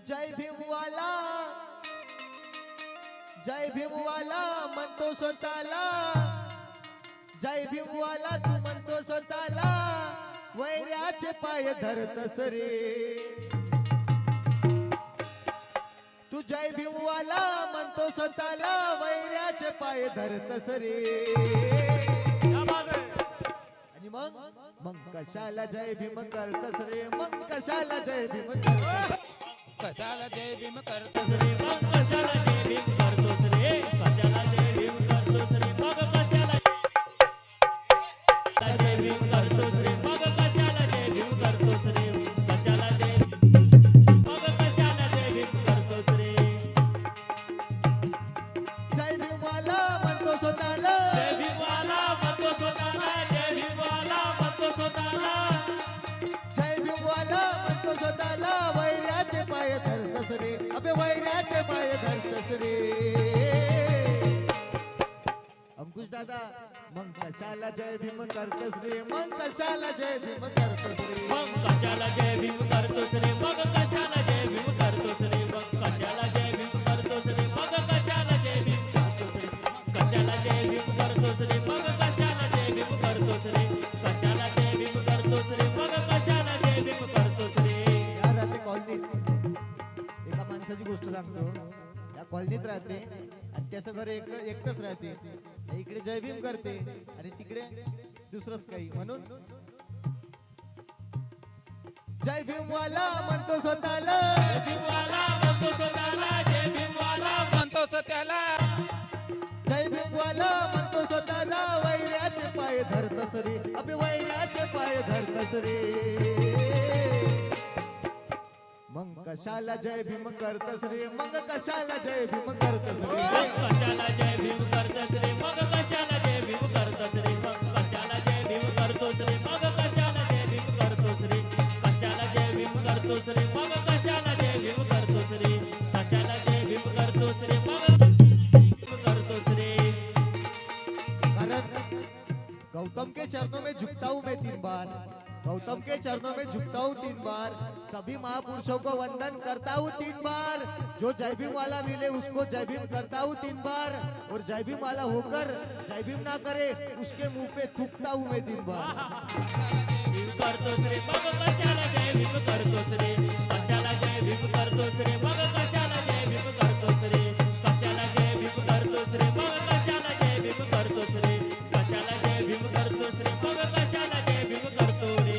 जय भीमवाला, जय भीमवाला म्हणतो स्वतःला, जय भीमवाला तू म्हणतो स्वतःला, वैऱ्याचे पाय धरतस रे. तू जय भीमवाला म्हणतो स्वतःला, वैऱ्याचे पाय धरतस रे. आणि मग कशाला जय भीम करतस रे, मग कशाला जय भीम करतस, कशाला जय भीम करतोस रे, मग कशाला जय भीम करतोस रे, कशाला जय भीम करतोस रे, मग कशाला जय भीम करतोस रे, मग कशाला जय भीम करतोस रे, कशाला जय मग कशाला जय भीम करतोस रे. जय भीमवाला म्हणतो स्वतःला, जय भीमवाला म्हणतो स्वतःला, जय भीमवाला म्हणतो स्वतःला, जय भीमवाला म्हणतो स्वतःला, वैऱ्याचे पाय धरतस रे, अबे वैऱ्याचे पाय धरतस रे. अंकुश दादा मग कशाला जय भीम करतस रे, मग कशाला जय भीम करतस रे. मग कशाला जय भीम करतोस रे, मग कशाला जय भीम करतोस रे, मग कशाला जय भीम करतोस रे, मग कशाला जय भीम करतोस रे, कशाला जय भीम करतोस रे, मग कशाला जय भीम करतोस रे, कशाला जय भीम करतोस रे, मग कशाला जय भीम करतोस रे. या राहते कॉलनीत, एका माणसाची गोष्ट सांगतो. या कॉलनीत राहते आणि त्याचं घर एकटंच राहते. इकडे जय भीम करते आणि तिकडे दुसरंच काही. म्हणून जय भीमवाला म्हणतो स्वतःला, जय भीमवाला म्हणतो स्वतःला, जय भीमवाला म्हणतो स्वतःला, जय भीमवाला म्हणतो स्वतःला, वैऱ्याचे पाय धरतस रे, अबे वैऱ्याचे पाय धरतस रे. मग कशाला जय भीम करतस रे, मग कशाला जय भीम करतस रे. मग कशाला जय भीम करतोस रे, मग कशाला जय भीम करतोस रे, मग कशाला जय भीम करतोस रे, मग कशाला जय भीम करतोस रे, कशाला जय भीम करतोस रे, मग कशाला जय भीम करतोस रे, कशाला जय भीम करतोस रे, मग भीम करतोस रे. कारण गौतम के चरणों में झुकता हूँ मैं 3 बार, गौतम के चरणों में झुकता हूँ 3 बार, सभी महापुरुषों को वंदन करता हूँ 3 बार. जो जय भीम वाला मिले उसको जय भीम करता हूँ 3 बार, और जय भीम वाला होकर जय भीम ना करे उसके मुंह पे थूकता हूँ मैं 3 बार. भीम करतोस रे, मग कशाला जय भीम करतोस रे, कशाला जय भीम करतोस रे, मग कशाला जय भीम करतोस रे, कशाला जय भीम करतोस रे, मग कशाला जय भीम करतोस रे, कशाला जय भीम करतोस रे, मग कशाला जय भीम करतो रे.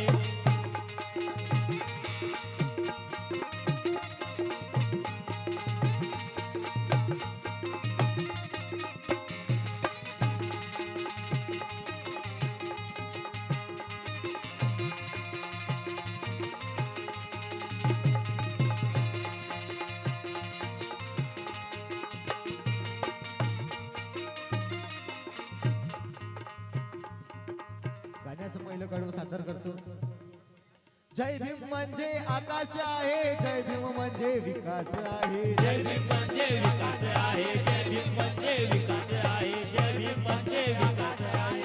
गाण्याचं पहिलं कडवं सादर करतो. जय भीम म्हणजे आकाश आहे, जय भीम म्हणजे विकास आहे. जय भीम म्हणजे विकास आहे, जय भीम म्हणजे विकास आहे, जय भीम म्हणजे विकास आहे.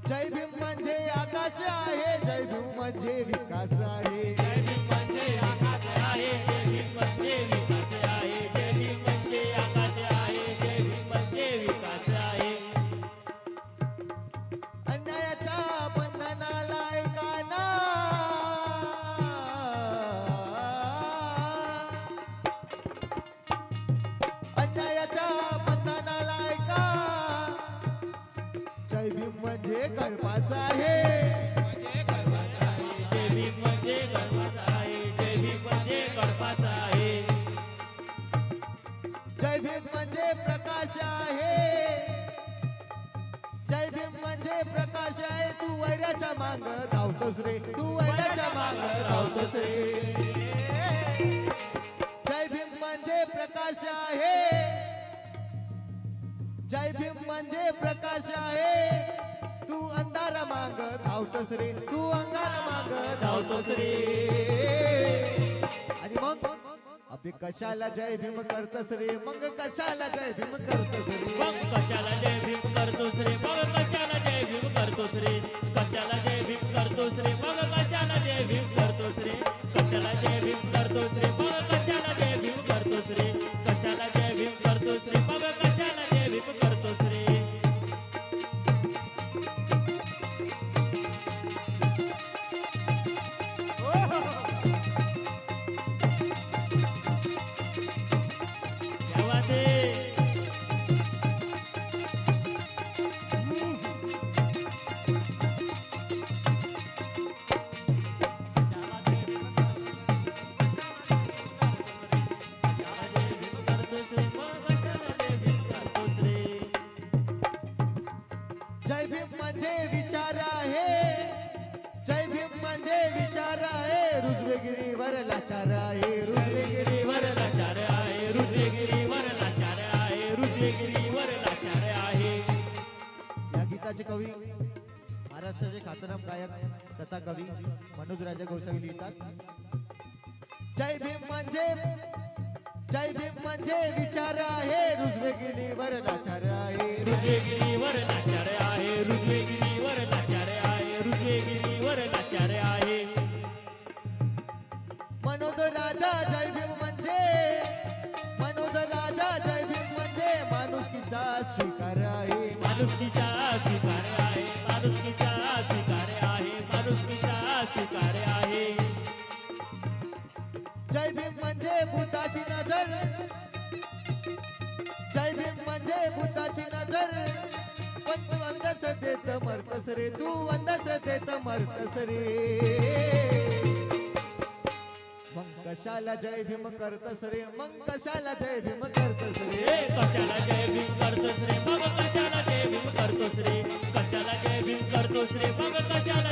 जय भीम म्हणजे आकाश आहे, जय भीम म्हणजे विकास आहे. जय भीम म्हणजे आकाश आहे, जय भीम म्हणजे विकास आहे, जय भीम म्हणजे आकाश आहे, जय भीम म्हणजे विकास आहे. अन्यायाच्या बंधनाला ऐकाना, अन्यायाच्या बंधनाला ऐका. जय भीम म्हणजे गळफास आहे. जय भीम म्हणजे गणपत आहे, जय भीम म्हणजे गणपत आहे. जय भीम म्हणजे प्रकाश आहे, जय भीम म्हणजे प्रकाश आहे. तू वैऱ्याच्या माग धावतोस रे, तू वैऱ्याच्या माग धावतोस रे. जय भीम म्हणजे प्रकाश आहे, जय भीम म्हणजे प्रकाश आहे. तू अंधारा माग धावतोस रे, तू अंधारा माग धावतोस रे. आणि मग अबे कशाला जय भीम करतस रे, मग कशाला जय भीम करतस रे. मग कशाला जय भीम करतोस रे, मग कशाला जय भीम करतोस रे, कशाला जय भीम करतोस रे, मग कशाला जय भीम म्हणजे विचार आहे रुजवेगिरीवर लाचार आहे रुजवेगिरीवर लाचार लाचार आहे रुजवेगिरीवर लाचार आहे रुजवेगिरीवर लाचार आहे. या गीताचे कवी महाराष्ट्राचे ख्यातनाम गायक तथा कवी मनोज राजा गोसावी लिहितात. जय भीम म्हणजे विचार आहे रुजवेगिरीवर लाचार आहे रुजवेगिरीवर लाचार आहे रुजवेगिरीवर लाचार आहे रुजवेगिरीवर लाचार आहे. मनोज राजा जय भीम म्हणजे माणुसकीचा स्वीकार आहे माणुसकीचा स्वीकार आहे माणुसकीचा स्वीकार आहे माणुसकीचा स्वीकार आहे. जय भीम म्हणजे भूताची नजर जय भीम म्हणजे भूताची नजर पण तू अंधश्रद्धेत मरतस रे तू अंधश्रद्धेत मरतस रे. मग कशाला जय भीम करतस रे मग कशाला जय भीम करतस रे. ए कशाला जय भीम करतोस रे मग कशाला जय भीम करतोस रे कशाला जय भीम करतोस रे मग कशाला